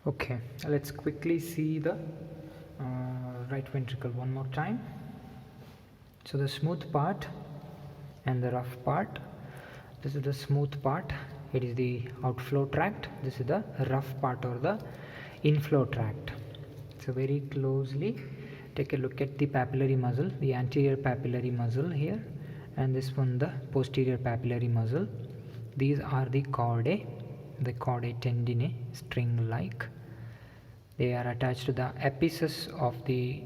Okay, let's quickly see the right ventricle one more time. So the smooth part and the rough part. This is the smooth part, it is the outflow tract. This is the rough part or the inflow tract. So very closely take a look at the papillary muscle, the anterior papillary muscle here, and this one the posterior papillary muscle. These are the chordae tendinae, string like. They are attached to the apices of the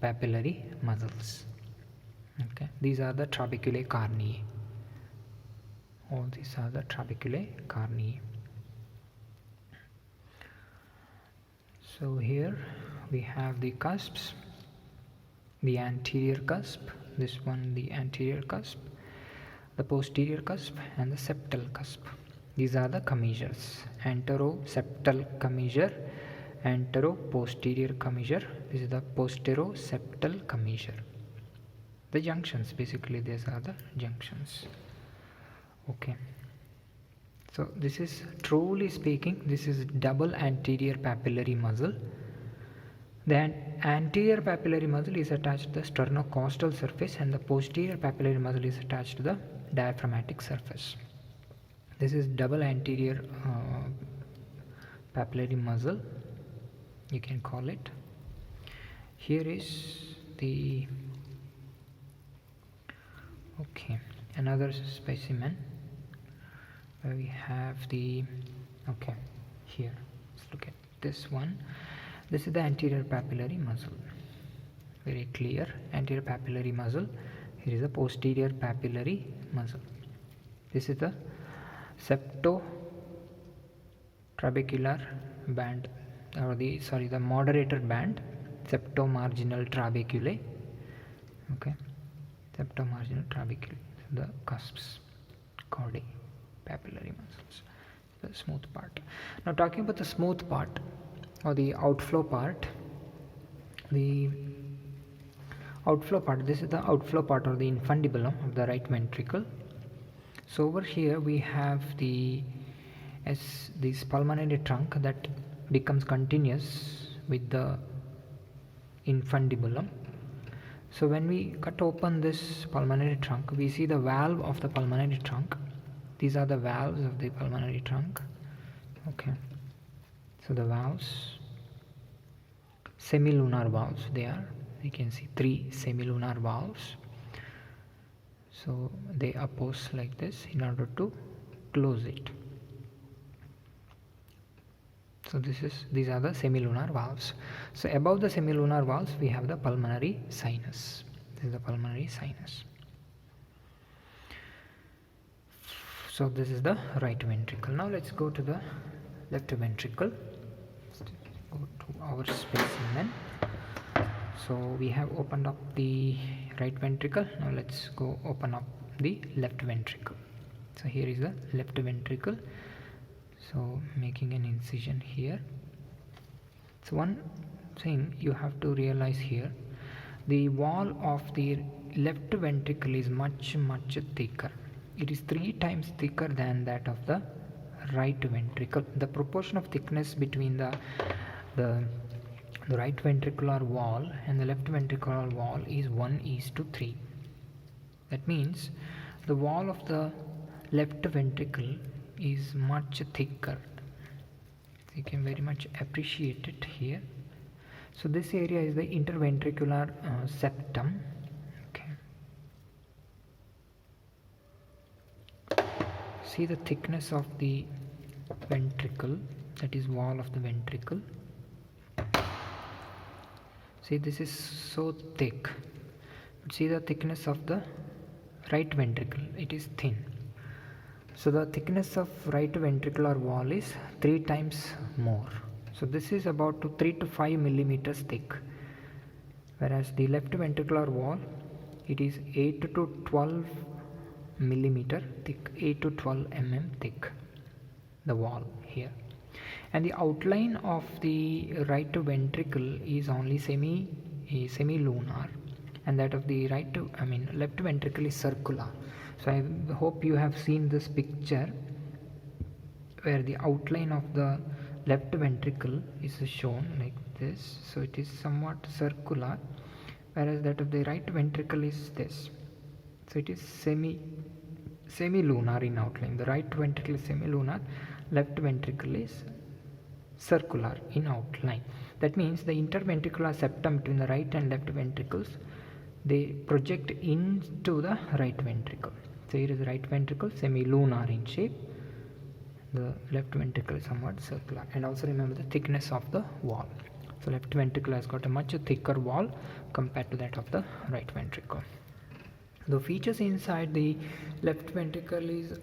papillary muscles. Okay, these are the trabeculae carneae. All these are the trabeculae carneae. So here we have the cusps, the anterior cusp, this one the anterior cusp, the posterior cusp and the septal cusp. These are the commissures: anteroseptal commissure, antero-posterior commissure. This is the posteroseptal commissure. The junctions, basically these are the junctions. Okay, so this is, truly speaking, this is double anterior papillary muscle. The anterior papillary muscle is attached to the sternocostal surface and the posterior papillary muscle is attached to the diaphragmatic surface. This is double anterior papillary muscle, you can call it. Here is the another specimen where we have the here, let's look at this one. This is the anterior papillary muscle, very clear anterior papillary muscle. Here is the posterior papillary muscle. This is the septotrabecular band, or the moderator band, septomarginal trabeculae. Okay, septomarginal trabeculae, the cusps, chordae, papillary muscles, the smooth part. Now talking about the smooth part or the outflow part, this is the outflow part or the infundibulum of the right ventricle. So over here we have this pulmonary trunk that becomes continuous with the infundibulum. So when we cut open this pulmonary trunk, we see the valve of the pulmonary trunk. These are the valves of the pulmonary trunk. Okay, so the valves, semilunar valves, they are, you can see 3 semilunar valves. So they oppose like this in order to close it. So these are the semilunar valves. So above the semilunar valves we have the pulmonary sinus. This is the pulmonary sinus. So this is the right ventricle. Now let's go to the left ventricle. Let's go to our specimen. So we have opened up the right ventricle. Now let's go open up the left ventricle. So here is the left ventricle. So making an incision here. So one thing you have to realize here, the wall of the left ventricle is much thicker. It is 3 times thicker than that of the right ventricle. The proportion of thickness between the right ventricular wall and the left ventricular wall is 1:3. That means the wall of the left ventricle is much thicker. You can very much appreciate it here. So this area is the interventricular septum. Okay, see the thickness of the ventricle, that is wall of the ventricle. See, this is so thick, but see the thickness of the right ventricle, it is thin. So the thickness of right ventricular wall is 3 times more. So this is about 3 to 5 millimeters thick, whereas the left ventricular wall, it is 8 to 12 millimeter thick, 8 to 12 mm thick, the wall here. And the outline of the right ventricle is only semilunar, and that of the left ventricle is circular. So I hope you have seen this picture where the outline of the left ventricle is shown like this, so it is somewhat circular, whereas that of the right ventricle is this, so it is semi-lunar in outline. The right ventricle is semi-lunar, left ventricle is circular in outline. That means the interventricular septum between the right and left ventricles, they project into the right ventricle. So here is right ventricle semi-lunar in shape, the left ventricle is somewhat circular. And also remember the thickness of the wall. So left ventricle has got a much thicker wall compared to that of the right ventricle. The features inside the left ventricle is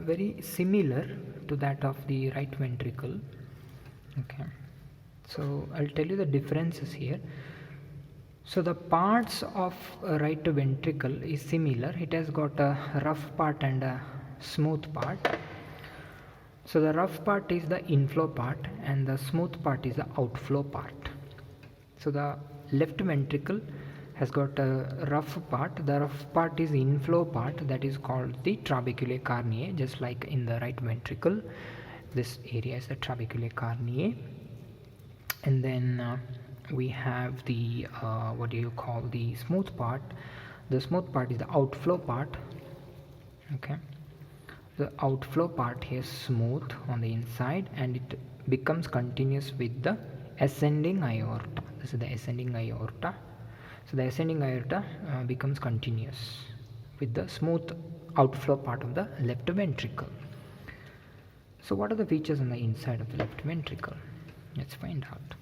very similar to that of the right ventricle. Okay, so I'll tell you the differences here. So the parts of a right ventricle is similar. It has got a rough part and a smooth part. So the rough part is the inflow part and the smooth part is the outflow part. So the left ventricle has got a rough part. The rough part is inflow part, that is called the trabeculae carneae, just like in the right ventricle. This area is the trabeculae carneae. And then we have the what do you call the smooth part. The smooth part is the outflow part. Okay, the outflow part here is smooth on the inside and it becomes continuous with the ascending aorta. This is the ascending aorta. So the ascending aorta becomes continuous with the smooth outflow part of the left ventricle. So what are the features on the inside of the left ventricle? Let's find out.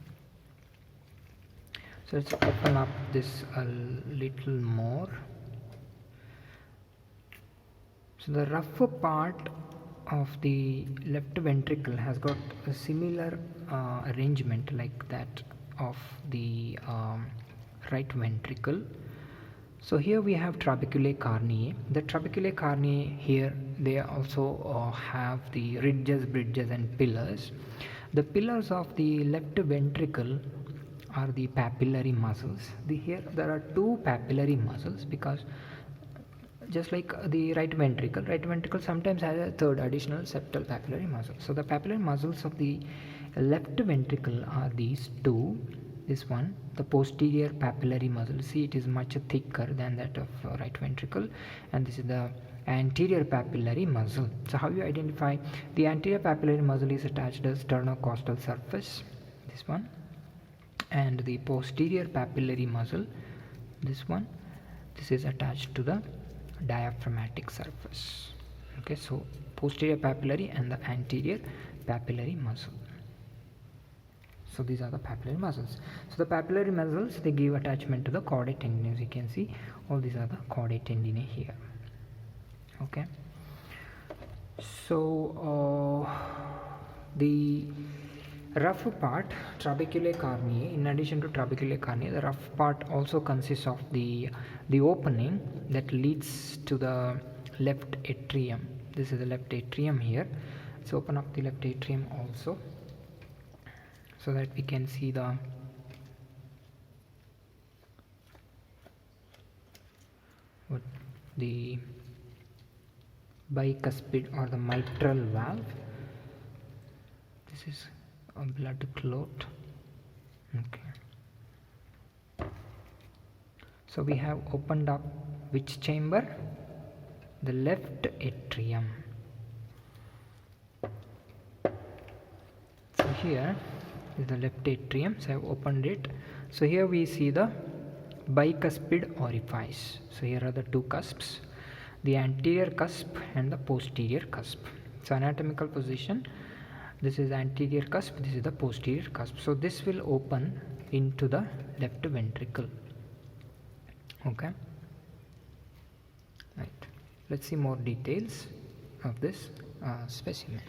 So let's open up this a little more. So the rougher part of the left ventricle has got a similar arrangement like that of the right ventricle. So here we have trabeculae carneae. The trabeculae carneae here, they also have the ridges, bridges and pillars. The pillars of the left ventricle are the papillary muscles. Here there are two papillary muscles, because just like the right ventricle sometimes has a third additional septal papillary muscle. So the papillary muscles of the left ventricle are these two. This one, the posterior papillary muscle, see it is much thicker than that of right ventricle, and this is the anterior papillary muscle. So how you identify? The anterior papillary muscle is attached to the sternocostal surface, this one, and the posterior papillary muscle, this one, this is attached to the diaphragmatic surface. Okay, so posterior papillary and the anterior papillary muscle. So these are the papillary muscles. So the papillary muscles, they give attachment to the chordae tendineae. As you can see, all these are the chordae tendineae here. Okay. So the rough part, trabeculae carneae, in addition to trabeculae carneae, the rough part also consists of the opening that leads to the left atrium. This is the left atrium here. Let's open up the left atrium also, so that we can see the bicuspid or the mitral valve. This is a blood clot. Okay, so we have opened up which chamber? The left atrium. So here is the left atrium, so I have opened it. So here we see the bicuspid orifice. So here are the two cusps, the anterior cusp and the posterior cusp. So anatomical position, this is anterior cusp, this is the posterior cusp. So this will open into the left ventricle. Okay, right, let's see more details of this specimen.